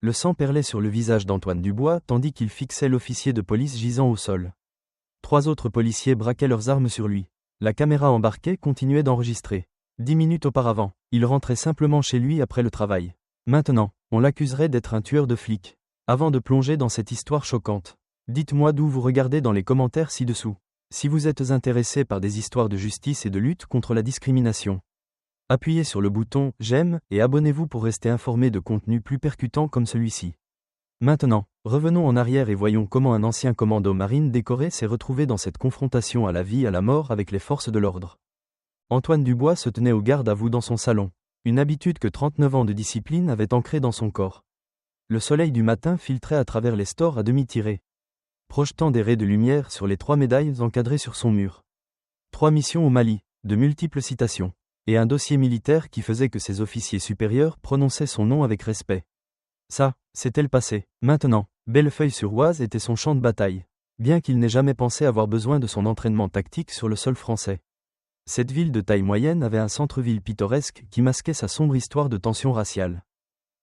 Le sang perlait sur le visage d'Antoine Dubois tandis qu'il fixait l'officier de police gisant au sol. 3 autres policiers braquaient leurs armes sur lui. La caméra embarquée continuait d'enregistrer. 10 minutes auparavant, il rentrait simplement chez lui après le travail. Maintenant, on l'accuserait d'être un tueur de flics. Avant de plonger dans cette histoire choquante, dites-moi d'où vous regardez dans les commentaires ci-dessous. Si vous êtes intéressé par des histoires de justice et de lutte contre la discrimination, appuyez sur le bouton « J'aime » et abonnez-vous pour rester informé de contenus plus percutants comme celui-ci. Maintenant, revenons en arrière et voyons comment un ancien commando marine décoré s'est retrouvé dans cette confrontation à la vie et à la mort avec les forces de l'ordre. Antoine Dubois se tenait au garde à vous dans son salon, une habitude que 39 ans de discipline avaient ancrée dans son corps. Le soleil du matin filtrait à travers les stores à demi tirés, projetant des raies de lumière sur les 3 médailles encadrées sur son mur. 3 missions au Mali, de multiples citations, et un dossier militaire qui faisait que ses officiers supérieurs prononçaient son nom avec respect. Ça, c'était le passé. Maintenant, Bellefeuille-sur-Oise était son champ de bataille, bien qu'il n'ait jamais pensé avoir besoin de son entraînement tactique sur le sol français. Cette ville de taille moyenne avait un centre-ville pittoresque qui masquait sa sombre histoire de tension raciale.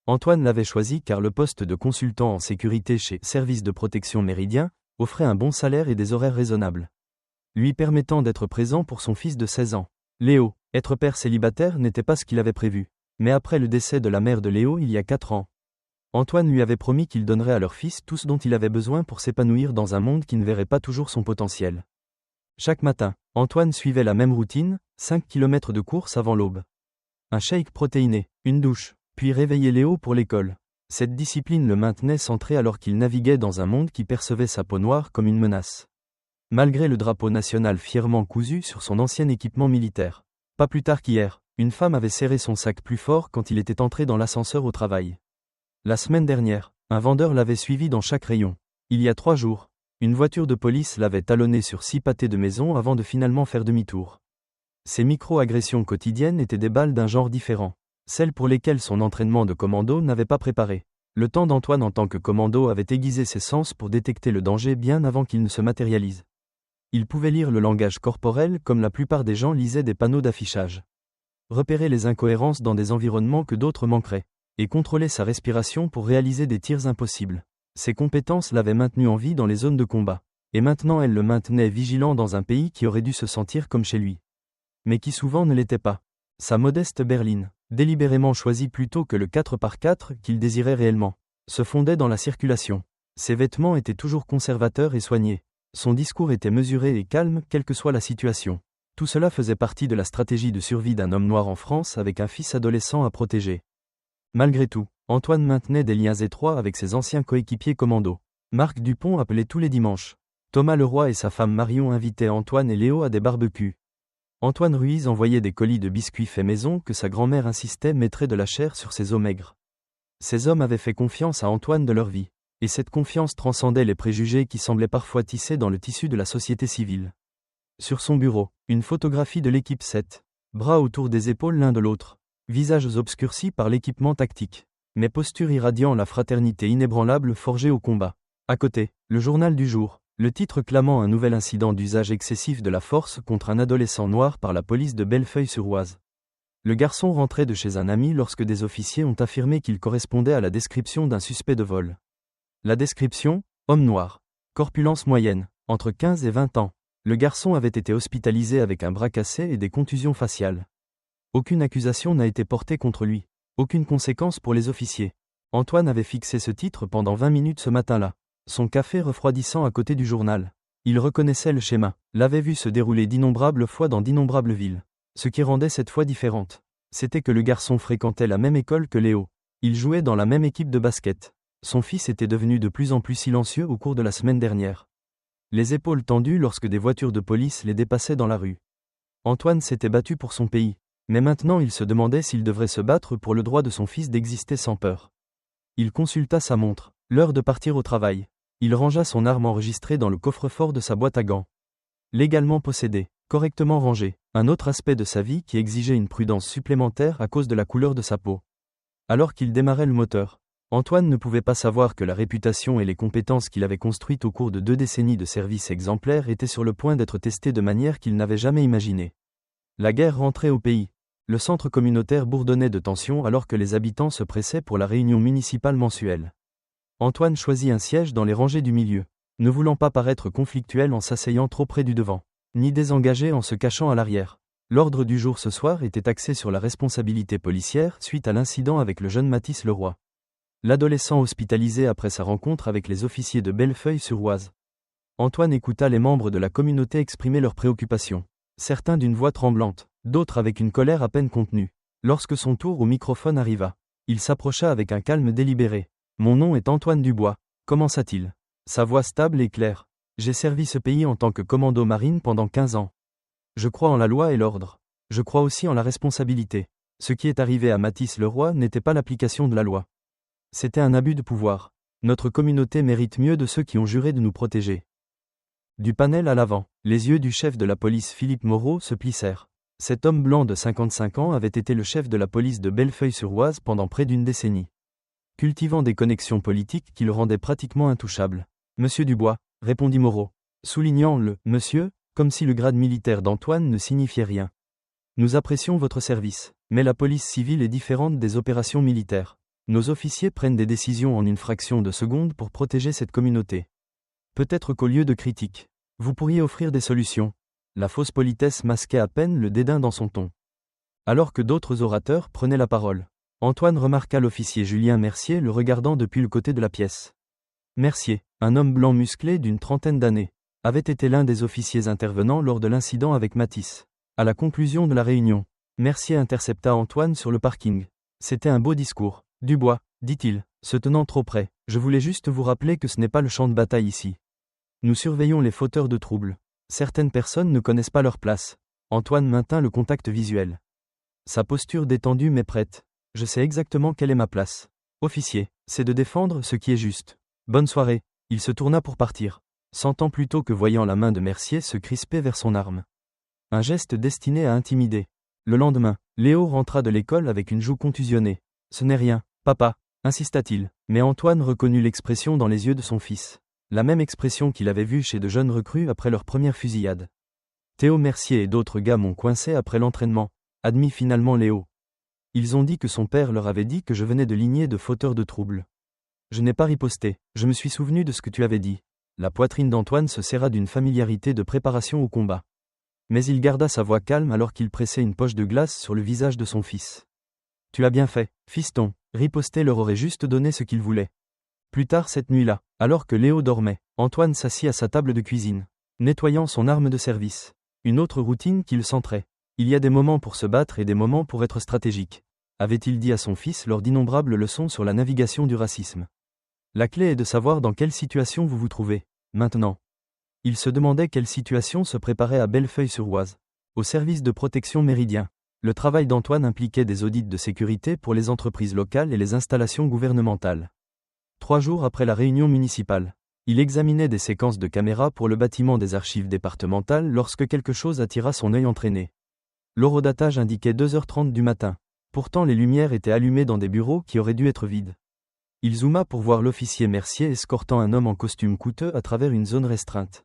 Antoine l'avait choisi car le poste de consultant en sécurité chez Service de protection Méridien offrait un bon salaire et des horaires raisonnables, lui permettant d'être présent pour son fils de 16 ans. Léo, être père célibataire n'était pas ce qu'il avait prévu, mais après le décès de la mère de Léo il y a 4 ans, Antoine lui avait promis qu'il donnerait à leur fils tout ce dont il avait besoin pour s'épanouir dans un monde qui ne verrait pas toujours son potentiel. Chaque matin, Antoine suivait la même routine, 5 km de course avant l'aube. Un shake protéiné, une douche, puis réveiller Léo pour l'école. Cette discipline le maintenait centré alors qu'il naviguait dans un monde qui percevait sa peau noire comme une menace. Malgré le drapeau national fièrement cousu sur son ancien équipement militaire. Pas plus tard qu'hier, une femme avait serré son sac plus fort quand il était entré dans l'ascenseur au travail. La semaine dernière, un vendeur l'avait suivi dans chaque rayon. Il y a 3 jours, une voiture de police l'avait talonné sur 6 pâtés de maison avant de finalement faire demi-tour. Ces micro-agressions quotidiennes étaient des balles d'un genre différent, celles pour lesquelles son entraînement de commando n'avait pas préparé. Le temps d'Antoine en tant que commando avait aiguisé ses sens pour détecter le danger bien avant qu'il ne se matérialise. Il pouvait lire le langage corporel comme la plupart des gens lisaient des panneaux d'affichage. Repérer les incohérences dans des environnements que d'autres manqueraient, et contrôler sa respiration pour réaliser des tirs impossibles. Ses compétences l'avaient maintenu en vie dans les zones de combat, et maintenant elles le maintenaient vigilant dans un pays qui aurait dû se sentir comme chez lui, mais qui souvent ne l'était pas. Sa modeste berline, délibérément choisie plutôt que le 4x4 qu'il désirait réellement, se fondait dans la circulation. Ses vêtements étaient toujours conservateurs et soignés. Son discours était mesuré et calme, quelle que soit la situation. Tout cela faisait partie de la stratégie de survie d'un homme noir en France avec un fils adolescent à protéger. Malgré tout, Antoine maintenait des liens étroits avec ses anciens coéquipiers commandos. Marc Dupont appelait tous les dimanches. Thomas Leroy et sa femme Marion invitaient Antoine et Léo à des barbecues. Antoine Ruiz envoyait des colis de biscuits faits maison que sa grand-mère insistait mettrait de la chair sur ses os maigres. Ces hommes avaient fait confiance à Antoine de leur vie. Et cette confiance transcendait les préjugés qui semblaient parfois tissés dans le tissu de la société civile. Sur son bureau, une photographie de l'équipe 7. Bras autour des épaules l'un de l'autre. Visages obscurcis par l'équipement tactique. Mais postures irradiant la fraternité inébranlable forgée au combat. À côté, le journal du jour. Le titre clamant un nouvel incident d'usage excessif de la force contre un adolescent noir par la police de Bellefeuille-sur-Oise. Le garçon rentrait de chez un ami lorsque des officiers ont affirmé qu'il correspondait à la description d'un suspect de vol. La description, homme noir. Corpulence moyenne, entre 15 et 20 ans. Le garçon avait été hospitalisé avec un bras cassé et des contusions faciales. Aucune accusation n'a été portée contre lui. Aucune conséquence pour les officiers. Antoine avait fixé ce titre pendant 20 minutes ce matin-là. Son café refroidissant à côté du journal. Il reconnaissait le schéma, l'avait vu se dérouler d'innombrables fois dans d'innombrables villes. Ce qui rendait cette fois différente, c'était que le garçon fréquentait la même école que Léo. Il jouait dans la même équipe de basket. Son fils était devenu de plus en plus silencieux au cours de la semaine dernière. Les épaules tendues lorsque des voitures de police les dépassaient dans la rue. Antoine s'était battu pour son pays, mais maintenant il se demandait s'il devrait se battre pour le droit de son fils d'exister sans peur. Il consulta sa montre, l'heure de partir au travail. Il rangea son arme enregistrée dans le coffre-fort de sa boîte à gants. Légalement possédée, correctement rangée, un autre aspect de sa vie qui exigeait une prudence supplémentaire à cause de la couleur de sa peau. Alors qu'il démarrait le moteur, Antoine ne pouvait pas savoir que la réputation et les compétences qu'il avait construites au cours de 2 décennies de service exemplaire étaient sur le point d'être testées de manière qu'il n'avait jamais imaginée. La guerre rentrait au pays. Le centre communautaire bourdonnait de tension alors que les habitants se pressaient pour la réunion municipale mensuelle. Antoine choisit un siège dans les rangées du milieu, ne voulant pas paraître conflictuel en s'asseyant trop près du devant, ni désengagé en se cachant à l'arrière. L'ordre du jour ce soir était axé sur la responsabilité policière suite à l'incident avec le jeune Mathis Leroy. L'adolescent hospitalisé après sa rencontre avec les officiers de Bellefeuille-sur-Oise. Antoine écouta les membres de la communauté exprimer leurs préoccupations, certains d'une voix tremblante, d'autres avec une colère à peine contenue. Lorsque son tour au microphone arriva, il s'approcha avec un calme délibéré. « Mon nom est Antoine Dubois », commença-t-il. Sa voix stable et claire. « J'ai servi ce pays en tant que commando marine pendant 15 ans. Je crois en la loi et l'ordre. Je crois aussi en la responsabilité. Ce qui est arrivé à Mathis Leroy n'était pas l'application de la loi. C'était un abus de pouvoir. Notre communauté mérite mieux de ceux qui ont juré de nous protéger. » Du panel à l'avant, les yeux du chef de la police Philippe Moreau se plissèrent. Cet homme blanc de 55 ans avait été le chef de la police de Bellefeuille-sur-Oise pendant près d'une décennie, cultivant des connexions politiques qui le rendaient pratiquement intouchable. « Monsieur Dubois », répondit Moreau, soulignant le « monsieur », comme si le grade militaire d'Antoine ne signifiait rien. « Nous apprécions votre service, mais la police civile est différente des opérations militaires. Nos officiers prennent des décisions en une fraction de seconde pour protéger cette communauté. Peut-être qu'au lieu de critiques, vous pourriez offrir des solutions. » La fausse politesse masquait à peine le dédain dans son ton. Alors que d'autres orateurs prenaient la parole, Antoine remarqua l'officier Julien Mercier le regardant depuis le côté de la pièce. Mercier, un homme blanc musclé d'une trentaine d'années, avait été l'un des officiers intervenants lors de l'incident avec Mathis. À la conclusion de la réunion, Mercier intercepta Antoine sur le parking. C'était un beau discours. « Dubois, dit-il, se tenant trop près, je voulais juste vous rappeler que ce n'est pas le champ de bataille ici. Nous surveillons les fauteurs de troubles. Certaines personnes ne connaissent pas leur place. » Antoine maintint le contact visuel. Sa posture détendue mais prête. « Je sais exactement quelle est ma place. Officier, c'est de défendre ce qui est juste. Bonne soirée. » Il se tourna pour partir, sentant plutôt que voyant la main de Mercier se crisper vers son arme. Un geste destiné à intimider. Le lendemain, Léo rentra de l'école avec une joue contusionnée. « Ce n'est rien, papa », insista-t-il. Mais Antoine reconnut l'expression dans les yeux de son fils. La même expression qu'il avait vue chez de jeunes recrues après leur première fusillade. « Théo Mercier et d'autres gars m'ont coincé après l'entraînement », admit finalement Léo. « Ils ont dit que son père leur avait dit que je venais de lignée de fauteurs de troubles. Je n'ai pas riposté, je me suis souvenu de ce que tu avais dit. » La poitrine d'Antoine se serra d'une familiarité de préparation au combat. Mais il garda sa voix calme alors qu'il pressait une poche de glace sur le visage de son fils. « Tu as bien fait, fiston », riposter leur aurait juste donné ce qu'il voulait. Plus tard cette nuit-là, alors que Léo dormait, Antoine s'assit à sa table de cuisine, nettoyant son arme de service. Une autre routine qu'il centrait. Il y a des moments pour se battre et des moments pour être stratégique, avait-il dit à son fils lors d'innombrables leçons sur la navigation du racisme. La clé est de savoir dans quelle situation vous vous trouvez, maintenant. Il se demandait quelle situation se préparait à Bellefeuille-sur-Oise, au service de protection Méridien. Le travail d'Antoine impliquait des audits de sécurité pour les entreprises locales et les installations gouvernementales. 3 jours après la réunion municipale, il examinait des séquences de caméras pour le bâtiment des archives départementales lorsque quelque chose attira son œil entraîné. L'horodatage indiquait 2h30 du matin. Pourtant les lumières étaient allumées dans des bureaux qui auraient dû être vides. Il zooma pour voir l'officier Mercier escortant un homme en costume coûteux à travers une zone restreinte.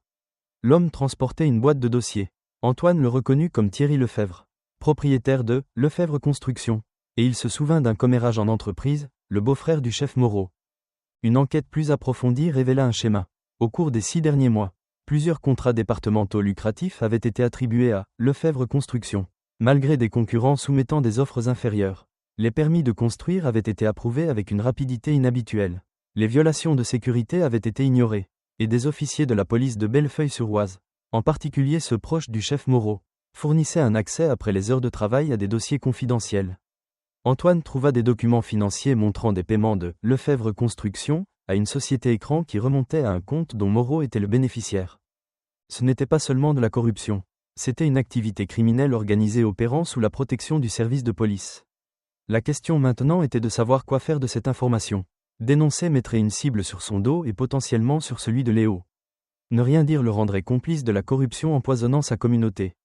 L'homme transportait une boîte de dossiers. Antoine le reconnut comme Thierry Lefebvre, propriétaire de Lefebvre Construction, et il se souvint d'un commérage en entreprise, le beau-frère du chef Moreau. Une enquête plus approfondie révéla un schéma. Au cours des 6 derniers mois, plusieurs contrats départementaux lucratifs avaient été attribués à Lefebvre Construction, malgré des concurrents soumettant des offres inférieures. Les permis de construire avaient été approuvés avec une rapidité inhabituelle. Les violations de sécurité avaient été ignorées, et des officiers de la police de Bellefeuille-sur-Oise, en particulier ceux proches du chef Moreau, fournissaient un accès après les heures de travail à des dossiers confidentiels. Antoine trouva des documents financiers montrant des paiements de Lefebvre Construction à une société écran qui remontait à un compte dont Moreau était le bénéficiaire. Ce n'était pas seulement de la corruption, c'était une activité criminelle organisée opérant sous la protection du service de police. La question maintenant était de savoir quoi faire de cette information. Dénoncer mettrait une cible sur son dos et potentiellement sur celui de Léo. Ne rien dire le rendrait complice de la corruption empoisonnant sa communauté.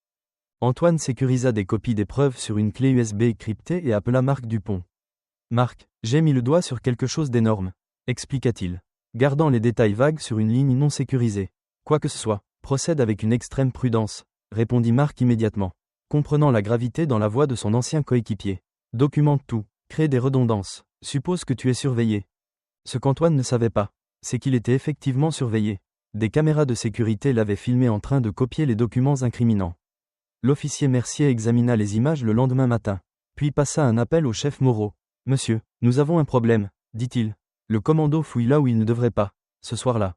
Antoine sécurisa des copies des preuves sur une clé USB cryptée et appela Marc Dupont. « Marc, j'ai mis le doigt sur quelque chose d'énorme », expliqua-t-il, gardant les détails vagues sur une ligne non sécurisée. « Quoi que ce soit, procède avec une extrême prudence », répondit Marc immédiatement. comprenant la gravité dans la voix de son ancien coéquipier. Documente tout, crée des redondances, suppose que tu es surveillé. Ce qu'Antoine ne savait pas, c'est qu'il était effectivement surveillé. Des caméras de sécurité l'avaient filmé en train de copier les documents incriminants. L'officier Mercier examina les images le lendemain matin, puis passa un appel au chef Moreau. « Monsieur, nous avons un problème, dit-il. Le commando fouille là où il ne devrait pas, ce soir-là. »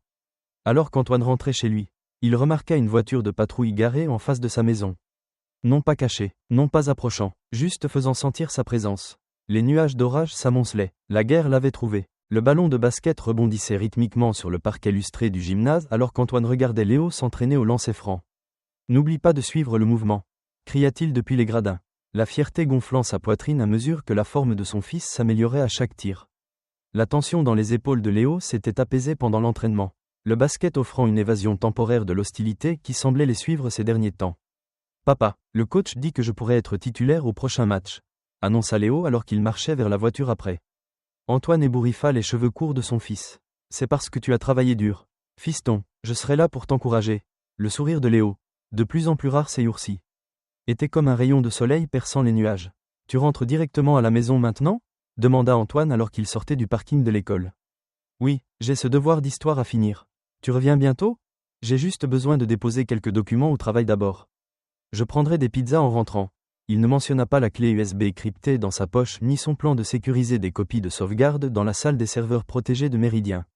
Alors qu'Antoine rentrait chez lui, il remarqua une voiture de patrouille garée en face de sa maison. Non pas cachée, non pas approchant, juste faisant sentir sa présence. Les nuages d'orage s'amoncelaient, la guerre l'avait trouvé. Le ballon de basket rebondissait rythmiquement sur le parquet lustré du gymnase alors qu'Antoine regardait Léo s'entraîner au lancer-franc. « N'oublie pas de suivre le mouvement », cria-t-il depuis les gradins, la fierté gonflant sa poitrine à mesure que la forme de son fils s'améliorait à chaque tir. La tension dans les épaules de Léo s'était apaisée pendant l'entraînement, le basket offrant une évasion temporaire de l'hostilité qui semblait les suivre ces derniers temps. « Papa, le coach dit que je pourrais être titulaire au prochain match », annonça Léo alors qu'il marchait vers la voiture après. Antoine ébouriffa les cheveux courts de son fils. « C'est parce que tu as travaillé dur. Fiston, je serai là pour t'encourager. » Le sourire de Léo, de plus en plus rare ces jours-ci, était comme un rayon de soleil perçant les nuages. « Tu rentres directement à la maison maintenant ?» demanda Antoine alors qu'il sortait du parking de l'école. « Oui, j'ai ce devoir d'histoire à finir. Tu reviens bientôt ? J'ai juste besoin de déposer quelques documents au travail d'abord. Je prendrai des pizzas en rentrant. » Il ne mentionna pas la clé USB cryptée dans sa poche ni son plan de sécuriser des copies de sauvegarde dans la salle des serveurs protégés de Méridien.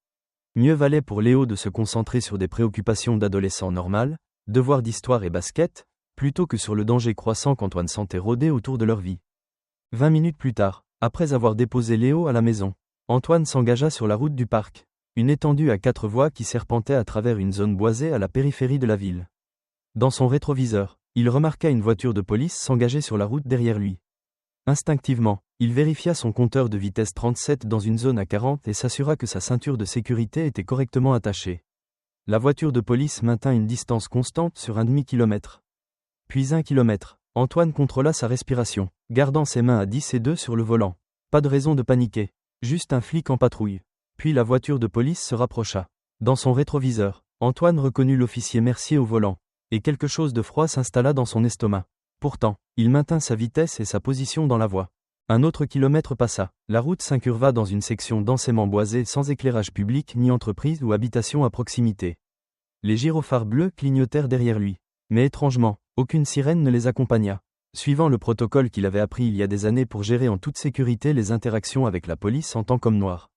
Mieux valait pour Léo de se concentrer sur des préoccupations d'adolescent normal, devoirs d'histoire et basket, plutôt que sur le danger croissant qu'Antoine sentait rôder autour de leur vie. 20 minutes plus tard, après avoir déposé Léo à la maison, Antoine s'engagea sur la route du parc, une étendue à 4 voies qui serpentait à travers une zone boisée à la périphérie de la ville. Dans son rétroviseur, il remarqua une voiture de police s'engager sur la route derrière lui. Instinctivement, il vérifia son compteur de vitesse 37 dans une zone à 40 et s'assura que sa ceinture de sécurité était correctement attachée. La voiture de police maintint une distance constante sur un demi-kilomètre. Puis 1 kilomètre. Antoine contrôla sa respiration, gardant ses mains à 10 et 2 sur le volant. Pas de raison de paniquer, juste un flic en patrouille. Puis la voiture de police se rapprocha. Dans son rétroviseur, Antoine reconnut l'officier Mercier au volant. Et quelque chose de froid s'installa dans son estomac. Pourtant, il maintint sa vitesse et sa position dans la voie. Un autre kilomètre passa. La route s'incurva dans une section densément boisée sans éclairage public ni entreprise ou habitation à proximité. Les gyrophares bleus clignotèrent derrière lui. Mais étrangement, aucune sirène ne les accompagna. Suivant le protocole qu'il avait appris il y a des années pour gérer en toute sécurité les interactions avec la police en tant qu'homme noir.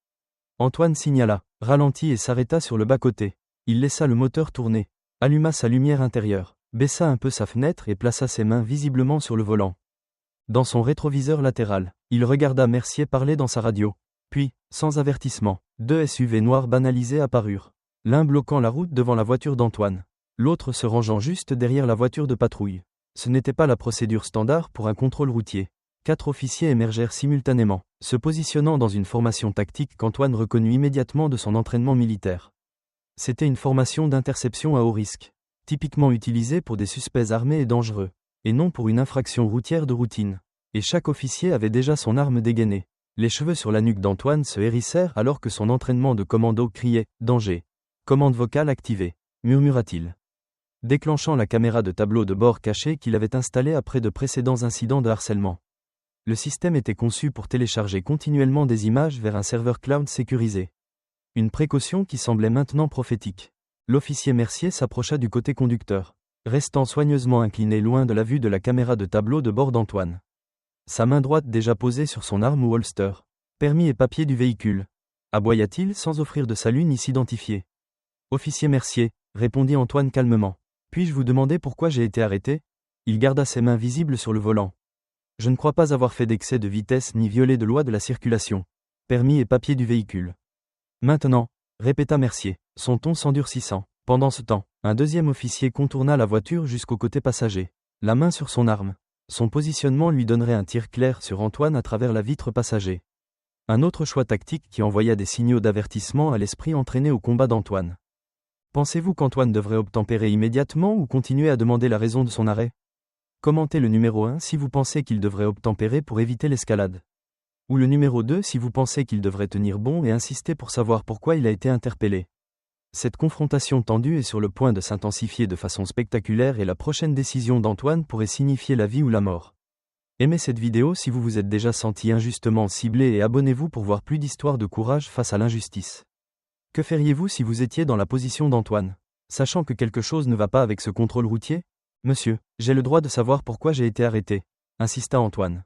Antoine signala, ralentit et s'arrêta sur le bas-côté. Il laissa le moteur tourner. Alluma sa lumière intérieure, baissa un peu sa fenêtre et plaça ses mains visiblement sur le volant. Dans son rétroviseur latéral, il regarda Mercier parler dans sa radio. Puis, sans avertissement, 2 SUV noirs banalisés apparurent. L'un bloquant la route devant la voiture d'Antoine, l'autre se rangeant juste derrière la voiture de patrouille. Ce n'était pas la procédure standard pour un contrôle routier. 4 officiers émergèrent simultanément, se positionnant dans une formation tactique qu'Antoine reconnut immédiatement de son entraînement militaire. C'était une formation d'interception à haut risque, typiquement utilisée pour des suspects armés et dangereux, et non pour une infraction routière de routine. Et chaque officier avait déjà son arme dégainée. Les cheveux sur la nuque d'Antoine se hérissèrent alors que son entraînement de commando criait « Danger !» « Commande vocale activée », murmura-t-il, déclenchant la caméra de tableau de bord cachée qu'il avait installée après de précédents incidents de harcèlement. Le système était conçu pour télécharger continuellement des images vers un serveur cloud sécurisé. Une précaution qui semblait maintenant prophétique. L'officier Mercier s'approcha du côté conducteur, restant soigneusement incliné loin de la vue de la caméra de tableau de bord d'Antoine. Sa main droite déjà posée sur son arme ou holster. Permis et papier du véhicule. Aboya-t-il sans offrir de salut ni s'identifier. Officier Mercier, répondit Antoine calmement. Puis-je vous demander pourquoi j'ai été arrêté ? Il garda ses mains visibles sur le volant. Je ne crois pas avoir fait d'excès de vitesse ni violé de loi de la circulation. Permis et papier du véhicule. Maintenant, répéta Mercier, son ton s'endurcissant. Pendant ce temps, un deuxième officier contourna la voiture jusqu'au côté passager, la main sur son arme. Son positionnement lui donnerait un tir clair sur Antoine à travers la vitre passager. Un autre choix tactique qui envoya des signaux d'avertissement à l'esprit entraîné au combat d'Antoine. Pensez-vous qu'Antoine devrait obtempérer immédiatement ou continuer à demander la raison de son arrêt ? Commentez le numéro 1 si vous pensez qu'il devrait obtempérer pour éviter l'escalade. Ou le numéro 2 si vous pensez qu'il devrait tenir bon et insister pour savoir pourquoi il a été interpellé. Cette confrontation tendue est sur le point de s'intensifier de façon spectaculaire et la prochaine décision d'Antoine pourrait signifier la vie ou la mort. Aimez cette vidéo si vous vous êtes déjà senti injustement ciblé et abonnez-vous pour voir plus d'histoires de courage face à l'injustice. Que feriez-vous si vous étiez dans la position d'Antoine? Sachant que quelque chose ne va pas avec ce contrôle routier? Monsieur, j'ai le droit de savoir pourquoi j'ai été arrêté, insista Antoine.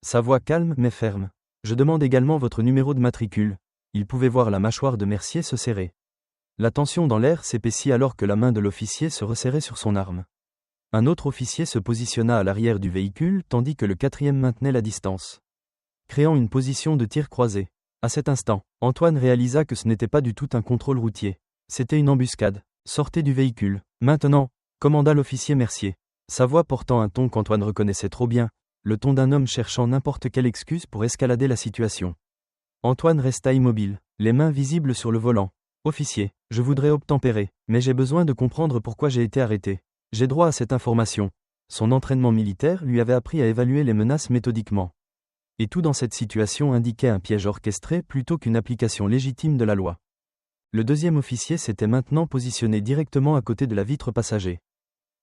Sa voix calme mais ferme. Je demande également votre numéro de matricule. Il pouvait voir la mâchoire de Mercier se serrer. La tension dans l'air s'épaissit alors que la main de l'officier se resserrait sur son arme. Un autre officier se positionna à l'arrière du véhicule tandis que le quatrième maintenait la distance, créant une position de tir croisé. À cet instant, Antoine réalisa que ce n'était pas du tout un contrôle routier. C'était une embuscade. Sortez du véhicule. Maintenant, commanda l'officier Mercier. Sa voix portant un ton qu'Antoine reconnaissait trop bien, le ton d'un homme cherchant n'importe quelle excuse pour escalader la situation. Antoine resta immobile, les mains visibles sur le volant. Officier, je voudrais obtempérer, mais j'ai besoin de comprendre pourquoi j'ai été arrêté. J'ai droit à cette information. Son entraînement militaire lui avait appris à évaluer les menaces méthodiquement. Et tout dans cette situation indiquait un piège orchestré plutôt qu'une application légitime de la loi. Le deuxième officier s'était maintenant positionné directement à côté de la vitre passager.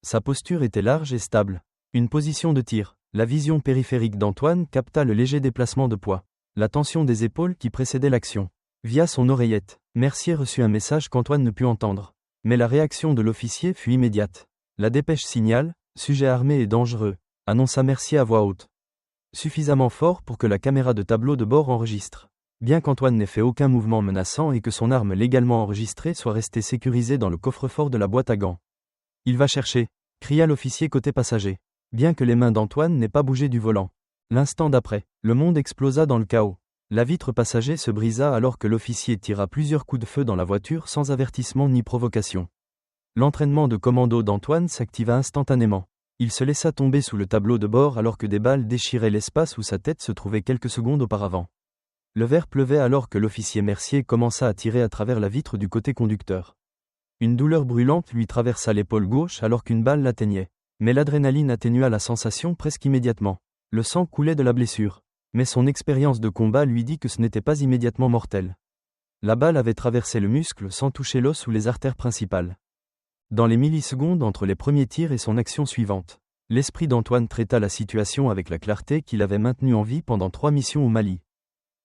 Sa posture était large et stable. Une position de tir. La vision périphérique d'Antoine capta le léger déplacement de poids, la tension des épaules qui précédait l'action. Via son oreillette, Mercier reçut un message qu'Antoine ne put entendre. Mais la réaction de l'officier fut immédiate. La dépêche signale, sujet armé et dangereux, annonça Mercier à voix haute. Suffisamment fort pour que la caméra de tableau de bord enregistre. Bien qu'Antoine n'ait fait aucun mouvement menaçant et que son arme légalement enregistrée soit restée sécurisée dans le coffre-fort de la boîte à gants. Il va chercher, cria l'officier côté passager. Bien que les mains d'Antoine n'aient pas bougé du volant. L'instant d'après, le monde explosa dans le chaos. La vitre passager se brisa alors que l'officier tira plusieurs coups de feu dans la voiture sans avertissement ni provocation. L'entraînement de commando d'Antoine s'activa instantanément. Il se laissa tomber sous le tableau de bord alors que des balles déchiraient l'espace où sa tête se trouvait quelques secondes auparavant. Le verre pleuvait alors que l'officier Mercier commença à tirer à travers la vitre du côté conducteur. Une douleur brûlante lui traversa l'épaule gauche alors qu'une balle l'atteignait. Mais l'adrénaline atténua la sensation presque immédiatement. Le sang coulait de la blessure. Mais son expérience de combat lui dit que ce n'était pas immédiatement mortel. La balle avait traversé le muscle sans toucher l'os ou les artères principales. Dans les millisecondes entre les premiers tirs et son action suivante, l'esprit d'Antoine traita la situation avec la clarté qu'il avait maintenue en vie pendant 3 missions au Mali.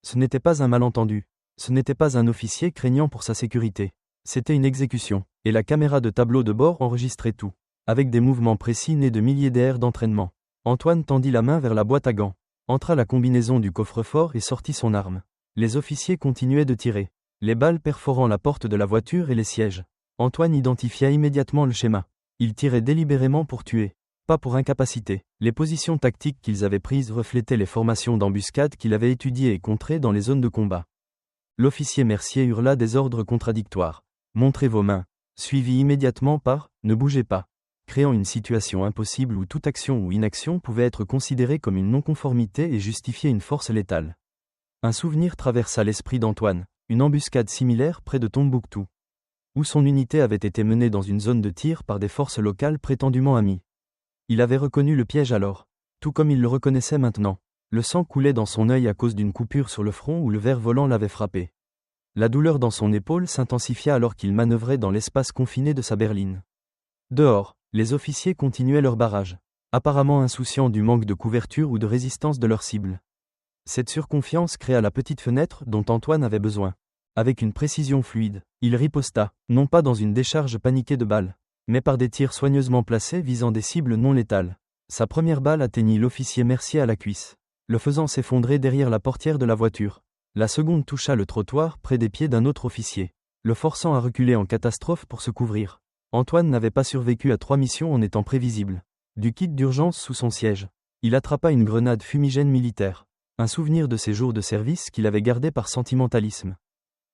Ce n'était pas un malentendu. Ce n'était pas un officier craignant pour sa sécurité. C'était une exécution, et la caméra de tableau de bord enregistrait tout. Avec des mouvements précis nés de milliers d'heures d'entraînement. Antoine tendit la main vers la boîte à gants, entra la combinaison du coffre-fort et sortit son arme. Les officiers continuaient de tirer, les balles perforant la porte de la voiture et les sièges. Antoine identifia immédiatement le schéma. Il tirait délibérément pour tuer, pas pour incapaciter. Les positions tactiques qu'ils avaient prises reflétaient les formations d'embuscade qu'il avait étudiées et contrées dans les zones de combat. L'officier Mercier hurla des ordres contradictoires. « Montrez vos mains », suivi immédiatement par « Ne bougez pas », créant une situation impossible où toute action ou inaction pouvait être considérée comme une non-conformité et justifier une force létale. Un souvenir traversa l'esprit d'Antoine, une embuscade similaire près de Tombouctou, où son unité avait été menée dans une zone de tir par des forces locales prétendument amies. Il avait reconnu le piège alors, tout comme il le reconnaissait maintenant. Le sang coulait dans son œil à cause d'une coupure sur le front où le ver volant l'avait frappé. La douleur dans son épaule s'intensifia alors qu'il manœuvrait dans l'espace confiné de sa berline. Dehors, les officiers continuaient leur barrage, apparemment insouciants du manque de couverture ou de résistance de leur cible. Cette surconfiance créa la petite fenêtre dont Antoine avait besoin. Avec une précision fluide, il riposta, non pas dans une décharge paniquée de balles, mais par des tirs soigneusement placés visant des cibles non létales. Sa première balle atteignit l'officier Mercier à la cuisse, le faisant s'effondrer derrière la portière de la voiture. La seconde toucha le trottoir près des pieds d'un autre officier, le forçant à reculer en catastrophe pour se couvrir. Antoine n'avait pas survécu à 3 missions en étant prévisible. Du kit d'urgence sous son siège, il attrapa une grenade fumigène militaire, un souvenir de ses jours de service qu'il avait gardé par sentimentalisme,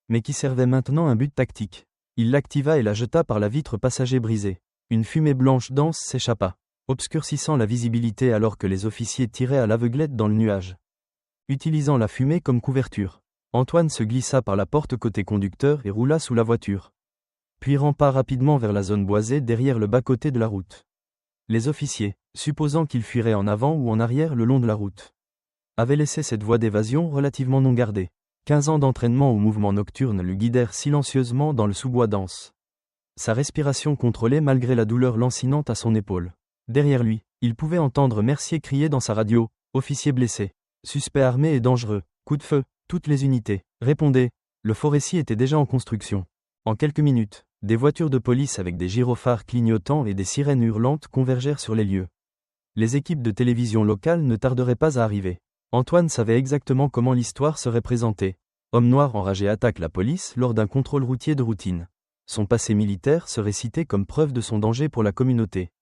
mais qui servait maintenant un but tactique. Il l'activa et la jeta par la vitre passager brisée. Une fumée blanche dense s'échappa, obscurcissant la visibilité alors que les officiers tiraient à l'aveuglette dans le nuage. Utilisant la fumée comme couverture, Antoine se glissa par la porte côté conducteur et roula sous la voiture, puis rampa rapidement vers la zone boisée derrière le bas-côté de la route. Les officiers, supposant qu'il fuirait en avant ou en arrière le long de la route, avaient laissé cette voie d'évasion relativement non gardée. 15 ans d'entraînement au mouvement nocturne le guidèrent silencieusement dans le sous-bois dense. Sa respiration contrôlée malgré la douleur lancinante à son épaule. Derrière lui, il pouvait entendre Mercier crier dans sa radio, « Officier blessé. Suspect armé et dangereux. Coup de feu. Toutes les unités. Répondez ». Le fort récit était déjà en construction. En quelques minutes, des voitures de police avec des gyrophares clignotants et des sirènes hurlantes convergèrent sur les lieux. Les équipes de télévision locales ne tarderaient pas à arriver. Antoine savait exactement comment l'histoire serait présentée. Homme noir enragé attaque la police lors d'un contrôle routier de routine. Son passé militaire serait cité comme preuve de son danger pour la communauté.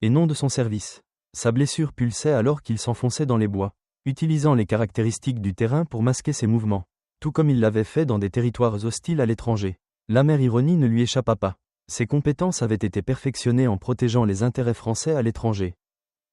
Et non de son service. Sa blessure pulsait alors qu'il s'enfonçait dans les bois, utilisant les caractéristiques du terrain pour masquer ses mouvements, tout comme il l'avait fait dans des territoires hostiles à l'étranger. L'amère ironie ne lui échappa pas. Ses compétences avaient été perfectionnées en protégeant les intérêts français à l'étranger.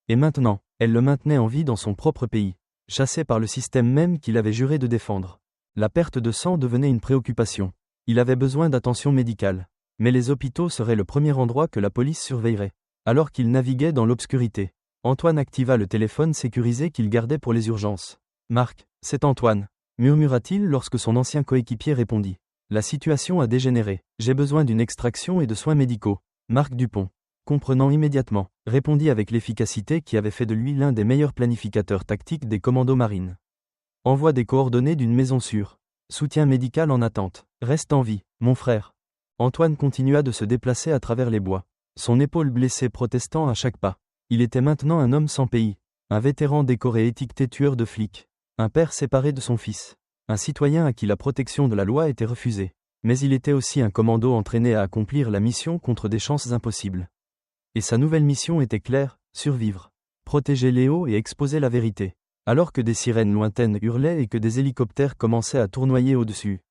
Et maintenant, elle le maintenait en vie dans son propre pays, chassé par le système même qu'il avait juré de défendre. La perte de sang devenait une préoccupation. Il avait besoin d'attention médicale. Mais les hôpitaux seraient le premier endroit que la police surveillerait. Alors qu'il naviguait dans l'obscurité, Antoine activa le téléphone sécurisé qu'il gardait pour les urgences. « Marc, c'est Antoine », murmura-t-il lorsque son ancien coéquipier répondit. « La situation a dégénéré. J'ai besoin d'une extraction et de soins médicaux. » Marc Dupont, comprenant immédiatement, répondit avec l'efficacité qui avait fait de lui l'un des meilleurs planificateurs tactiques des commandos marines. « Envoie des coordonnées d'une maison sûre. Soutien médical en attente. Reste en vie, mon frère. » Antoine continua de se déplacer à travers les bois, son épaule blessée protestant à chaque pas. Il était maintenant un homme sans pays, un vétéran décoré étiqueté tueur de flics, un père séparé de son fils, un citoyen à qui la protection de la loi était refusée. Mais il était aussi un commando entraîné à accomplir la mission contre des chances impossibles. Et sa nouvelle mission était claire, survivre, protéger Léo et exposer la vérité. Alors que des sirènes lointaines hurlaient et que des hélicoptères commençaient à tournoyer au-dessus,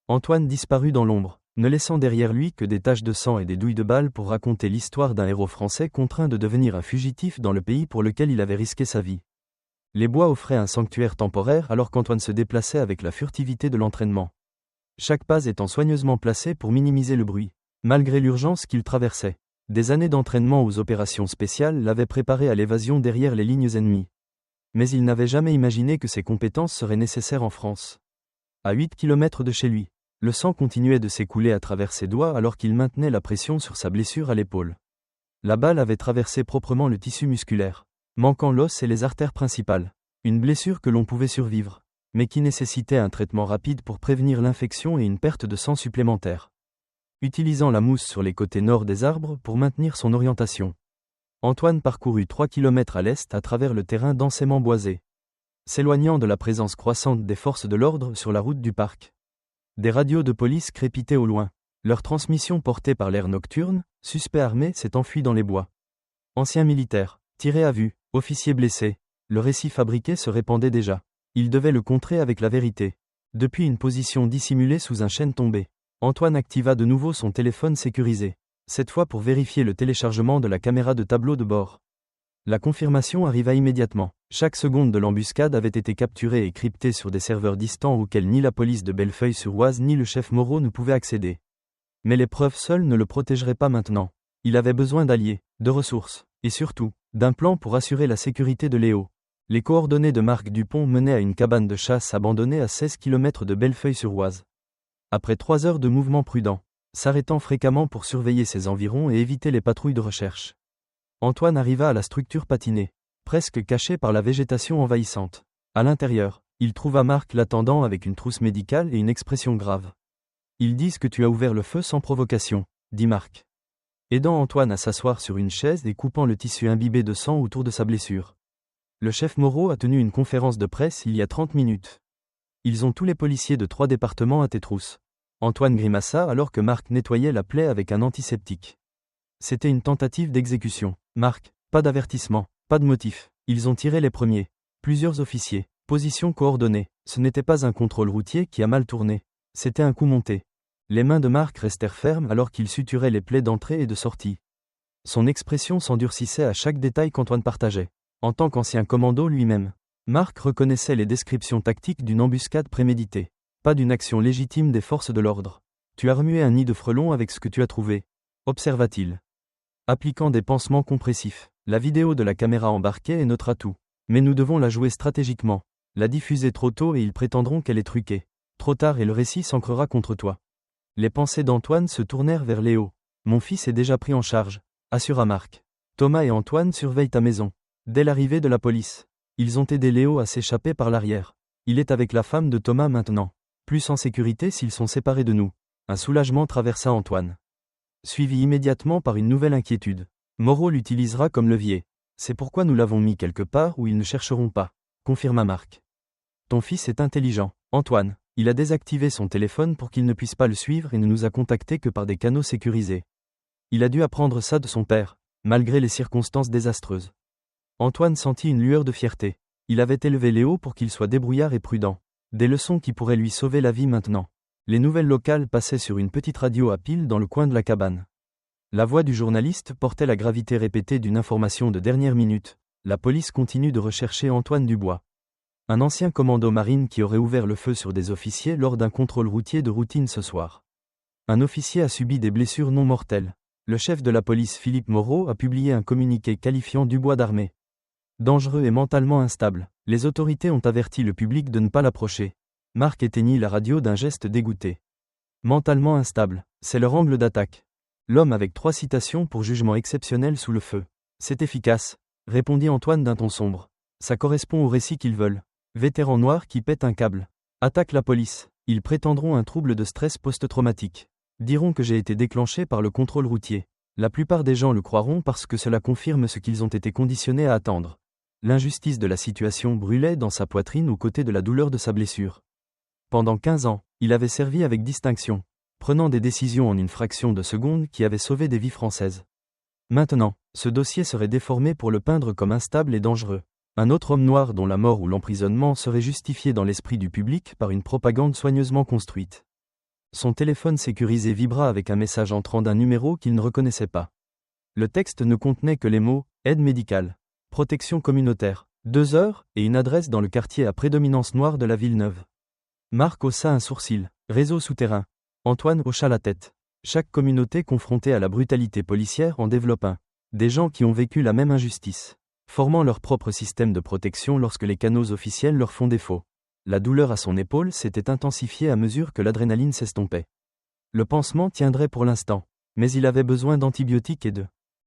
Antoine disparut dans l'ombre, ne laissant derrière lui que des taches de sang et des douilles de balles pour raconter l'histoire d'un héros français contraint de devenir un fugitif dans le pays pour lequel il avait risqué sa vie. Les bois offraient un sanctuaire temporaire alors qu'Antoine se déplaçait avec la furtivité de l'entraînement. Chaque pas étant soigneusement placé pour minimiser le bruit, malgré l'urgence qu'il traversait. Des années d'entraînement aux opérations spéciales l'avaient préparé à l'évasion derrière les lignes ennemies. Mais il n'avait jamais imaginé que ses compétences seraient nécessaires en France. À 8 km de chez lui, le sang continuait de s'écouler à travers ses doigts alors qu'il maintenait la pression sur sa blessure à l'épaule. La balle avait traversé proprement le tissu musculaire, manquant l'os et les artères principales. Une blessure que l'on pouvait survivre, mais qui nécessitait un traitement rapide pour prévenir l'infection et une perte de sang supplémentaire. Utilisant la mousse sur les côtés nord des arbres pour maintenir son orientation, Antoine parcourut 3 km à l'est à travers le terrain densément boisé, s'éloignant de la présence croissante des forces de l'ordre sur la route du parc. Des radios de police crépitaient au loin. Leur transmission portée par l'air nocturne, suspect armé s'est enfui dans les bois. Ancien militaire, tiré à vue, officier blessé, le récit fabriqué se répandait déjà. Il devait le contrer avec la vérité. Depuis une position dissimulée sous un chêne tombé, Antoine activa de nouveau son téléphone sécurisé, cette fois pour vérifier le téléchargement de la caméra de tableau de bord. La confirmation arriva immédiatement. Chaque seconde de l'embuscade avait été capturée et cryptée sur des serveurs distants auxquels ni la police de Bellefeuille-sur-Oise ni le chef Moreau ne pouvaient accéder. Mais les preuves seules ne le protégeraient pas maintenant. Il avait besoin d'alliés, de ressources, et surtout, d'un plan pour assurer la sécurité de Léo. Les coordonnées de Marc Dupont menaient à une cabane de chasse abandonnée à 16 km de Bellefeuille-sur-Oise. Après 3 heures de mouvement prudent, s'arrêtant fréquemment pour surveiller ses environs et éviter les patrouilles de recherche, Antoine arriva à la structure patinée, presque cachée par la végétation envahissante. À l'intérieur, il trouva Marc l'attendant avec une trousse médicale et une expression grave. « Ils disent que tu as ouvert le feu sans provocation », dit Marc, aidant Antoine à s'asseoir sur une chaise et coupant le tissu imbibé de sang autour de sa blessure. Le chef Moreau a tenu une conférence de presse il y a 30 minutes. Ils ont tous les policiers de 3 départements à tes trousses. Antoine grimaça alors que Marc nettoyait la plaie avec un antiseptique. C'était une tentative d'exécution. Marc, pas d'avertissement, pas de motif. Ils ont tiré les premiers. Plusieurs officiers. Position coordonnée. Ce n'était pas un contrôle routier qui a mal tourné. C'était un coup monté. Les mains de Marc restèrent fermes alors qu'il suturait les plaies d'entrée et de sortie. Son expression s'endurcissait à chaque détail qu'Antoine partageait. En tant qu'ancien commando lui-même, Marc reconnaissait les descriptions tactiques d'une embuscade préméditée, pas d'une action légitime des forces de l'ordre. Tu as remué un nid de frelons avec ce que tu as trouvé, observa-t-il, appliquant des pansements compressifs. La vidéo de la caméra embarquée est notre atout. Mais nous devons la jouer stratégiquement. La diffuser trop tôt et ils prétendront qu'elle est truquée. Trop tard et le récit s'ancrera contre toi. Les pensées d'Antoine se tournèrent vers Léo. Mon fils est déjà pris en charge, assura Marc. Thomas et Antoine surveillent ta maison. Dès l'arrivée de la police, ils ont aidé Léo à s'échapper par l'arrière. Il est avec la femme de Thomas maintenant. Plus en sécurité s'ils sont séparés de nous. Un soulagement traversa Antoine. Suivi immédiatement par une nouvelle inquiétude. Moreau l'utilisera comme levier. C'est pourquoi nous l'avons mis quelque part où ils ne chercheront pas, confirma Marc. Ton fils est intelligent, Antoine. Il a désactivé son téléphone pour qu'il ne puisse pas le suivre et ne nous a contactés que par des canaux sécurisés. Il a dû apprendre ça de son père, malgré les circonstances désastreuses. Antoine sentit une lueur de fierté. Il avait élevé Léo pour qu'il soit débrouillard et prudent. Des leçons qui pourraient lui sauver la vie maintenant. Les nouvelles locales passaient sur une petite radio à pile dans le coin de la cabane. La voix du journaliste portait la gravité répétée d'une information de dernière minute. La police continue de rechercher Antoine Dubois. Un ancien commando marine qui aurait ouvert le feu sur des officiers lors d'un contrôle routier de routine ce soir. Un officier a subi des blessures non mortelles. Le chef de la police Philippe Moreau a publié un communiqué qualifiant Dubois d'armé dangereux et mentalement instable. Les autorités ont averti le public de ne pas l'approcher. Marc éteignit la radio d'un geste dégoûté. Mentalement instable, c'est leur angle d'attaque. L'homme avec 3 citations pour jugement exceptionnel sous le feu. C'est efficace, répondit Antoine d'un ton sombre. Ça correspond au récit qu'ils veulent. Vétéran noir qui pète un câble. Attaque la police. Ils prétendront un trouble de stress post-traumatique. Diront que j'ai été déclenché par le contrôle routier. La plupart des gens le croiront parce que cela confirme ce qu'ils ont été conditionnés à attendre. L'injustice de la situation brûlait dans sa poitrine aux côtés de la douleur de sa blessure. Pendant 15 ans, il avait servi avec distinction, prenant des décisions en une fraction de seconde qui avaient sauvé des vies françaises. Maintenant, ce dossier serait déformé pour le peindre comme instable et dangereux. Un autre homme noir dont la mort ou l'emprisonnement serait justifié dans l'esprit du public par une propagande soigneusement construite. Son téléphone sécurisé vibra avec un message entrant d'un numéro qu'il ne reconnaissait pas. Le texte ne contenait que les mots « aide médicale ». Protection communautaire, 2 heures, et une adresse dans le quartier à prédominance noire de la ville neuve. Marc haussa un sourcil. Réseau souterrain. Antoine hocha la tête. Chaque communauté confrontée à la brutalité policière en développe un. Des gens qui ont vécu la même injustice, formant leur propre système de protection lorsque les canaux officiels leur font défaut. La douleur à son épaule s'était intensifiée à mesure que l'adrénaline s'estompait. Le pansement tiendrait pour l'instant, mais il avait besoin d'antibiotiques et de